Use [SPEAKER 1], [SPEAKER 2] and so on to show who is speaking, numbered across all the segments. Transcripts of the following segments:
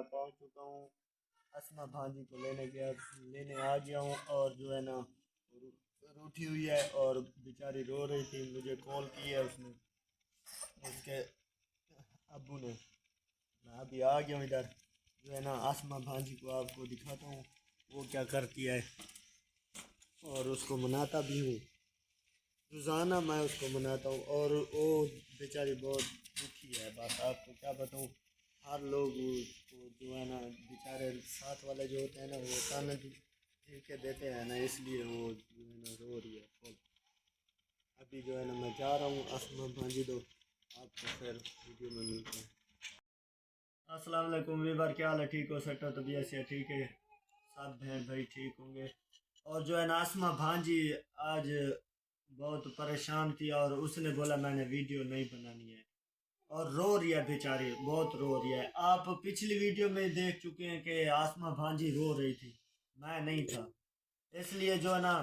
[SPEAKER 1] मैं पहुंच चुका हूँ। असमा भांजी को लेने आ गया हूँ। और जो है ना रूठी हुई है और बेचारी रो रही थी, मुझे कॉल की है उसने, उसके अब्बू ने। मैं अभी आ गया हूँ इधर। जो है ना आसमा भांजी को आपको दिखाता हूँ वो क्या करती है, और उसको मनाता भी हूँ। रोज़ाना मैं उसको मनाता हूँ और वो बेचारी बहुत दुखी है। बस आपको क्या बताऊँ, हर लोग को जो है ना बेचारे साथ वाले जो होते हैं ना वो ताने के देते हैं ना, इसलिए वो जो है ना रो रही है खूब। अभी जो है ना मैं जा रहा हूँ आसमा भांजी दो, आपको फिर वीडियो में मिलते हैं। अस्सलाम वालेकुम वीवर, क्या हाल है? ठीक हो? सेट हो? तबीयत से ठीक है? सब बहन भाई ठीक होंगे। और जो है ना आसमा भांजी आज बहुत परेशान थी और उसने बोला मैंने वीडियो नहीं बनानी है, और रो रही है बेचारी, बहुत रो रही है। आप पिछली वीडियो में देख चुके हैं कि आसमा भांजी रो रही थी, मैं नहीं था। इसलिए जो है ना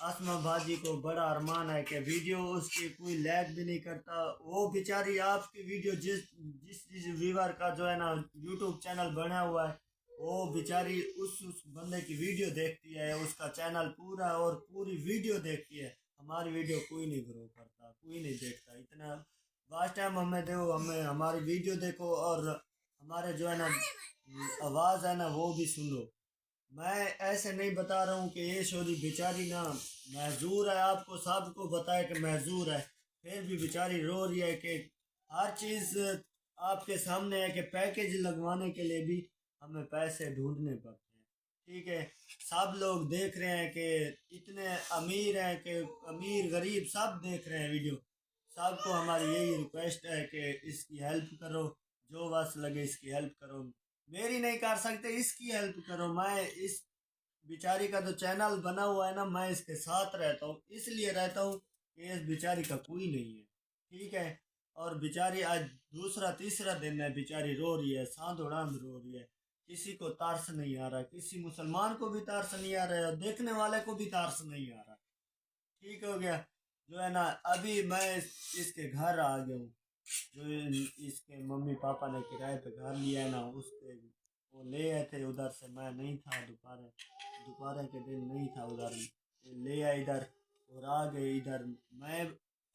[SPEAKER 1] आसमा भाजी को बड़ा अरमान है कि वीडियो उसकी कोई लैग भी नहीं करता। वो बेचारी आपकी वीडियो जिस जिस जिस व्यूवर का जो है ना यूट्यूब चैनल बना हुआ है, वो बेचारी उस बंदे की वीडियो देखती है, उसका चैनल पूरा और पूरी वीडियो देखती है। हमारी वीडियो कोई नहीं ग्रो करता, कोई नहीं देखता। इतना लास्ट टाइम हमें दो, हमें हमारी वीडियो देखो और हमारे जो है ना आवाज़ है ना वो भी सुनो। मैं ऐसे नहीं बता रहा हूँ कि ये शोरी बेचारी ना महजूर है, आपको सबको बताए कि महजूर है, फिर भी बेचारी रो रही है कि हर चीज़ आपके सामने है कि पैकेज लगवाने के लिए भी हमें पैसे ढूंढने पड़ते हैं। ठीक है, सब लोग देख रहे हैं कि इतने अमीर हैं कि अमीर गरीब सब देख रहे हैं वीडियो। सबको हमारी यही रिक्वेस्ट है कि इसकी हेल्प करो, जो बस लगे इसकी हेल्प करो। मेरी नहीं कर सकते, इसकी हेल्प करो। मैं इस बिचारी का जो चैनल बना हुआ है ना, मैं इसके साथ रहता हूँ, इसलिए रहता हूँ कि इस बिचारी का कोई नहीं है। ठीक है, और बिचारी आज दूसरा तीसरा दिन है, बिचारी रो रही है, सांध उड़ांध रो रही है। किसी को तार्स नहीं आ रहा, किसी मुसलमान को भी तार्स नहीं आ रहा है, और देखने वाले को भी तार्स नहीं आ रहा। ठीक हो गया। जो है ना अभी मैं इसके घर आ गया हूँ। जो इसके मम्मी पापा ने किराए पे घर लिया है ना, उसके वो ले आए थे उधर से। मैं नहीं था, दोपहर दोपहर के दिन नहीं था उधर, ले आए इधर और आ गए इधर। मैं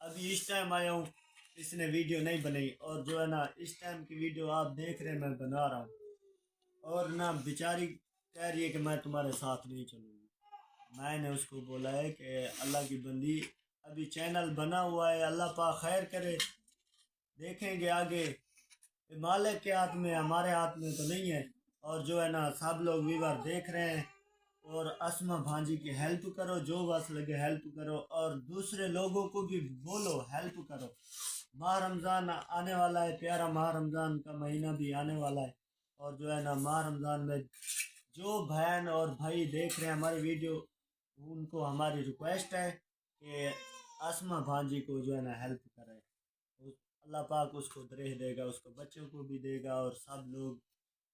[SPEAKER 1] अभी इस टाइम आया हूँ, इसने वीडियो नहीं बनाई, और जो है ना इस टाइम की वीडियो आप देख रहे हैं मैं बना रहा हूँ। और ना बेचारी कह रही है कि मैं तुम्हारे साथ नहीं चलूँगी। मैंने उसको बोला है कि अल्लाह की बंदी, अभी चैनल बना हुआ है, अल्लाह पाक खैर करे, देखेंगे आगे। ये मालिक के हाथ में, हमारे हाथ में तो नहीं है। और जो है ना सब लोग व्यूवर देख रहे हैं, और असमा भांजी की हेल्प करो, जो बस लगे हेल्प करो, और दूसरे लोगों को भी बोलो हेल्प करो। माह रमज़ान आने वाला है, प्यारा माह रमज़ान का महीना भी आने वाला है। और जो है ना माह रमज़ान में जो बहन और भाई देख रहे हैं हमारी वीडियो, उनको हमारी रिक्वेस्ट है कि असमा भांजी को जो है ना हेल्प करें। अल्लाह पाक उसको दरेह देगा, उसको बच्चों को भी देगा, और सब लोग,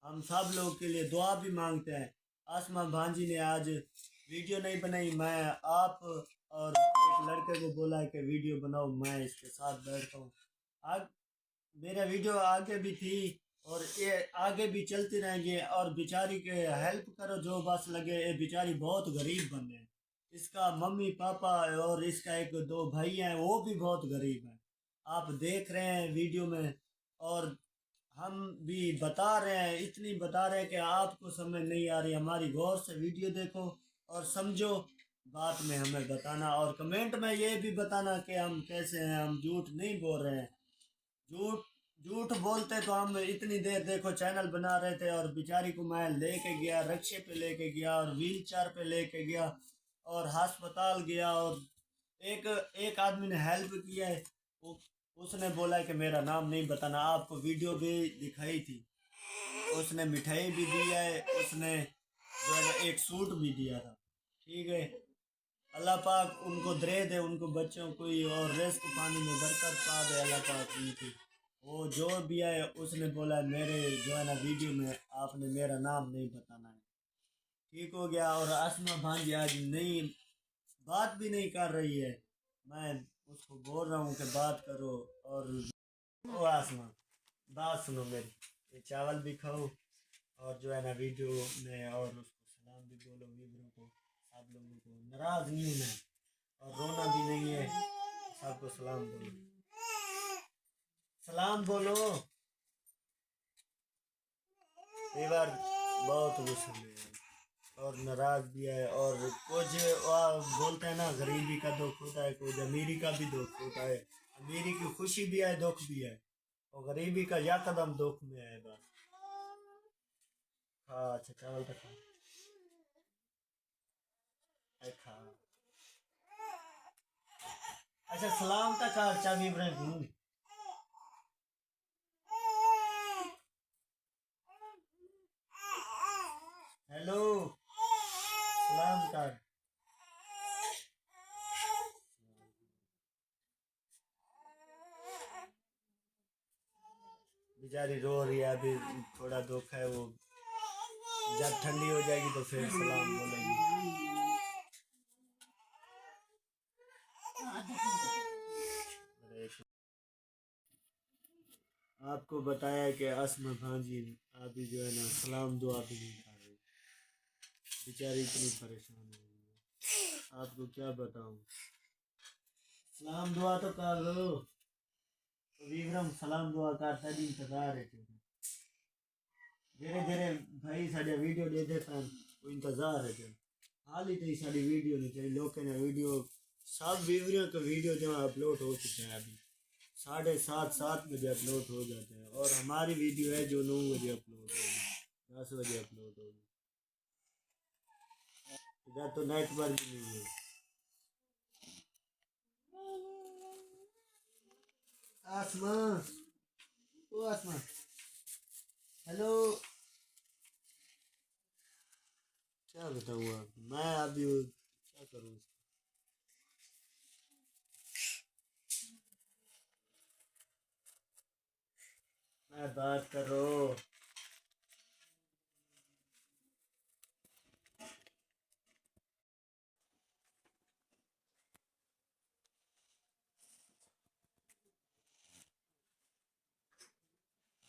[SPEAKER 1] हम सब लोग के लिए दुआ भी मांगते हैं। आसमा भांजी ने आज वीडियो नहीं बनाई, मैं आप और एक लड़के को बोला है कि वीडियो बनाओ, मैं इसके साथ बैठता हूँ। आज मेरा वीडियो आगे भी थी और ये आगे भी चलती रहेंगे। और बेचारी के हेल्प करो जो बस लगे। ये बेचारी बहुत गरीब बंदे हैं, इसका मम्मी पापा और इसका एक दो भाई हैं, वो भी बहुत गरीब हैं। आप देख रहे हैं वीडियो में, और हम भी बता रहे हैं, इतनी बता रहे हैं कि आपको समझ नहीं आ रही हमारी, गौर से वीडियो देखो और समझो। बात में हमें बताना, और कमेंट में ये भी बताना कि हम कैसे हैं, हम झूठ नहीं बोल रहे हैं। झूठ झूठ बोलते तो हम इतनी देर देखो चैनल बना रहे थे, और बेचारी को मैं लेके गया, रिक्शे पे लेके गया और व्हील चेयर पे लेके गया और अस्पताल गया। और एक एक आदमी ने हेल्प किया है, वो उसने बोला है कि मेरा नाम नहीं बताना। आपको वीडियो भी दिखाई थी, उसने मिठाई भी दी है, उसने जो है ना एक सूट भी दिया था। ठीक है, अल्लाह पाक उनको दे दे, उनको बच्चों को ही, और रिस्क पानी में बरकत पा दे अल्लाह पाक उनकी। वो जो भी है उसने बोला है मेरे जो है ना वीडियो में आपने मेरा नाम नहीं बताना है। ठीक हो गया। और आसमा भांजी आज नहीं, बात भी नहीं कर रही है। मैं उसको बोल रहा हूँ कि बात करो। और ओ आसमा, बात सुनो मेरी, ये चावल भी खाओ और जो है ना वीडियो में और उसको सलाम भी बोलो वीवरों को, सब लोगों को। नाराज नहीं हूँ मैं और रोना भी नहीं है। सबको सलाम बोलो, सलाम बोलो। कई बार बहुत गुस्से में है और नाराज भी है, और कुछ बोलते हैं ना, गरीबी का दुख होता है, कुछ अमीरी का भी दुख होता है। अमीरी की खुशी भी है, दुख भी है, और गरीबी का या कदम दुख में है बस। हाँ अच्छा, चावल तो खा, खा। अच्छा सलाम तक खा भी इब्राहिम। हेलो, सलाम कर। बेचारी रो रही है अभी, थोड़ा दुख है वो, जब ठंडी हो जाएगी तो फिर सलाम बोलेगी। आपको बताया कि असमा भांजी अभी जो है ना सलाम दुआ भी नहीं कर रही, बेचारी इतनी परेशान हो रही है, आपको क्या बताऊं। सलाम दुआ तो कर लो। तो विक्रम सलाम दुआ कर, तेरी इंतजार है तेरे। धीरे धीरे भाई साढ़े वीडियो दे देता वो इंतजार है तेरे। हाल ही तो सारी वीडियो नहीं चली, लोग ने वीडियो, सब वीडियो का वीडियो जो अपलोड हो चुके हैं अभी। 7:30 7 बजे अपलोड हो जाते हैं, और हमारी वीडियो है जो 9 बजे अपलोड होगी, 10 बजे अपलोड होगी। इधर तो नेटवर्क भी नहीं है। आसमा, ओ आसमा, हेलो। क्या बताऊँ आप, मैं अभी क्या करूँ। मैं बात करो।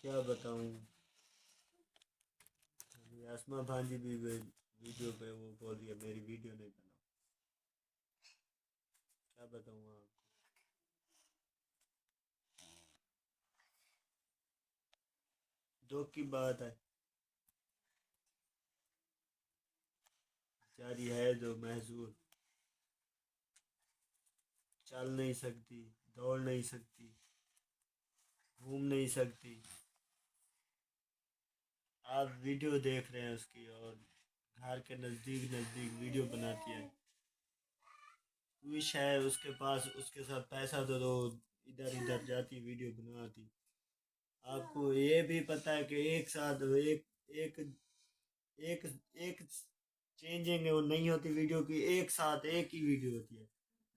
[SPEAKER 1] क्या बताऊँ। अभी आसमा भांजी भी वीडियो पे वो बोल रही है मेरी वीडियो नहीं बनाओ। क्या बताऊँ आपको। दुख की बात है, बेचारी है जो महजूर, चल नहीं सकती, दौड़ नहीं सकती, घूम नहीं सकती। आप वीडियो देख रहे हैं उसकी, और घर के नज़दीक नज़दीक वीडियो बनाती है। विश है उसके पास, उसके साथ पैसा तो दो, इधर इधर जाती वीडियो बनाती। आपको ये भी पता है कि एक साथ एक एक एक एक चेंजिंग वो नहीं होती वीडियो की, एक साथ एक ही वीडियो होती है।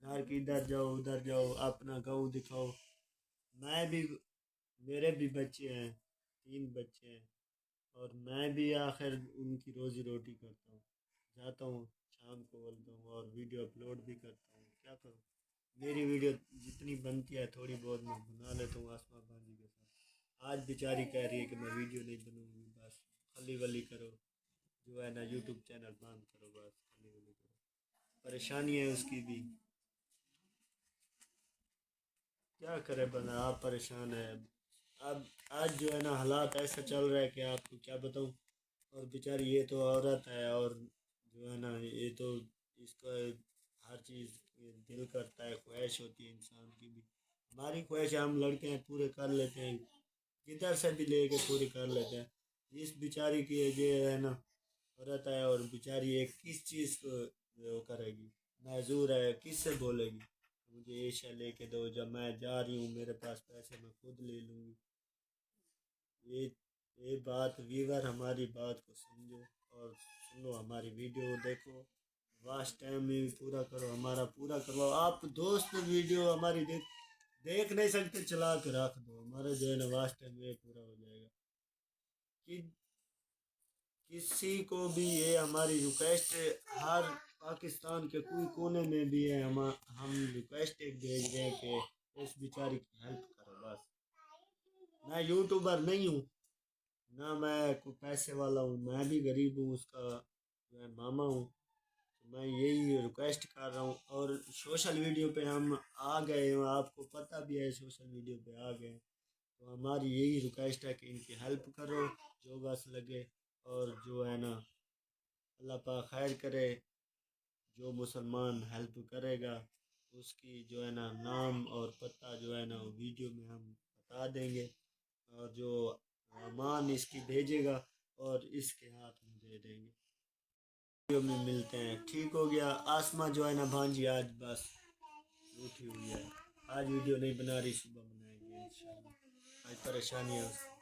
[SPEAKER 1] घर की इधर जाओ उधर जाओ, अपना गाँव दिखाओ। मैं भी, मेरे भी बच्चे हैं, 3 बच्चे हैं, और मैं भी आखिर उनकी रोजी रोटी करता हूँ। जाता हूँ शाम को, बोलता हूँ, और वीडियो अपलोड भी करता हूँ। क्या करूँ, मेरी वीडियो जितनी बनती है थोड़ी बहुत मैं बना लेता हूँ आसमा भाजी के साथ। आज बेचारी कह रही है कि मैं वीडियो नहीं बनूंगी, बस खली वली करो, जो है ना यूट्यूब चैनल बंद करो, बस खली वली करो। परेशानी है उसकी भी, क्या करे बंदा, आप परेशान है। अब आज जो है ना हालात ऐसा चल रहा है कि आपको क्या बताऊँ। और बेचारी ये तो औरत है, और जो है ना ये तो, इसका हर चीज़ दिल करता है, ख्वाहिश होती है इंसान की भी। हमारी ख्वाहिश हम लड़के हैं पूरे कर लेते हैं, किधर से भी लेके पूरी कर लेते हैं। इस बेचारी की ये है ना औरत है, और बेचारी एक किस चीज़ को वो करेगी, महजूर है, किस से बोलेगी मुझे ये शय लेके दो, जब मैं जा रही हूँ मेरे पास पैसे मैं खुद ले लूँगी। ये ये बात वीवर, हमारी बात को समझो और सुनो, हमारी वीडियो देखो, वास्ट टाइम में भी पूरा करो, हमारा पूरा करवाओ। आप दोस्त वीडियो हमारी देख नहीं सकते, चला के रख दो, हमारा जो है ना वास्ट टाइम में पूरा हो जाएगा। कि किसी को भी ये हमारी रिक्वेस्ट है, हर पाकिस्तान के कोई कोने में भी है, हम रिक्वेस्ट एक भेज रहे हैं कि इस बेचारी की हेल्प करो बस। मैं यूट्यूबर नहीं हूँ, ना मैं कोई पैसे वाला हूँ, मैं भी गरीब हूँ, उसका जो है मामा हूँ। तो मैं यही रिक्वेस्ट कर रहा हूँ। और सोशल वीडियो पे हम आ गए हैं, आपको पता भी है सोशल वीडियो पे आ गए हैं, तो हमारी यही रिक्वेस्ट है कि इनकी हेल्प करो जो बस लगे। और जो है ना, अल्लाह पाक खैर करे, जो मुसलमान हेल्प करेगा उसकी जो है ना नाम और पता जो है ना वो वीडियो में हम बता देंगे। और जो सामान इसकी भेजेगा और इसके हाथ में दे देंगे। वीडियो में मिलते हैं। ठीक हो गया। आसमा जो है ना भांजी आज बस उठी हुई है, आज वीडियो नहीं बना रही, सुबह बनाएंगे इंशाल्लाह। आज परेशानी है उसको।